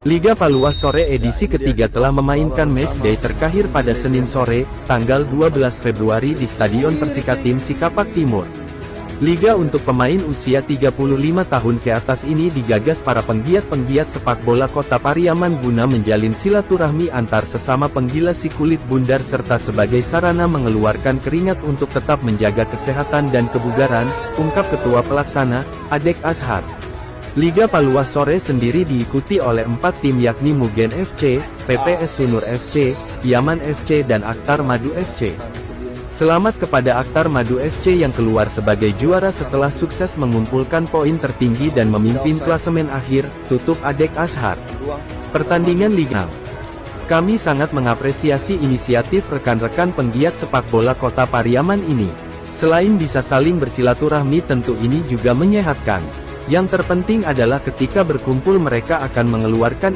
Liga Paluas Sore edisi ketiga telah memainkan matchday terakhir pada Senin sore, tanggal 12 Februari di Stadion Persikatim Sikapak Timur. Liga untuk pemain usia 35 tahun ke atas ini digagas para penggiat-penggiat sepak bola Kota Pariaman guna menjalin silaturahmi antar sesama penggila si kulit bundar serta sebagai sarana mengeluarkan keringat untuk tetap menjaga kesehatan dan kebugaran, ungkap Ketua Pelaksana, Adek Azhar. Liga Paluas Sore sendiri diikuti oleh 4 tim yakni Mugen FC, PPS Sunur FC, Yaman FC dan Aktar Madu FC. Selamat kepada Aktar Madu FC yang keluar sebagai juara setelah sukses mengumpulkan poin tertinggi dan memimpin klasemen akhir, tutup Adek Azhar. Pertandingan Liga. Kami sangat mengapresiasi inisiatif rekan-rekan penggiat sepak bola Kota Pariaman ini. Selain bisa saling bersilaturahmi, tentu ini juga menyehatkan. Yang terpenting adalah ketika berkumpul mereka akan mengeluarkan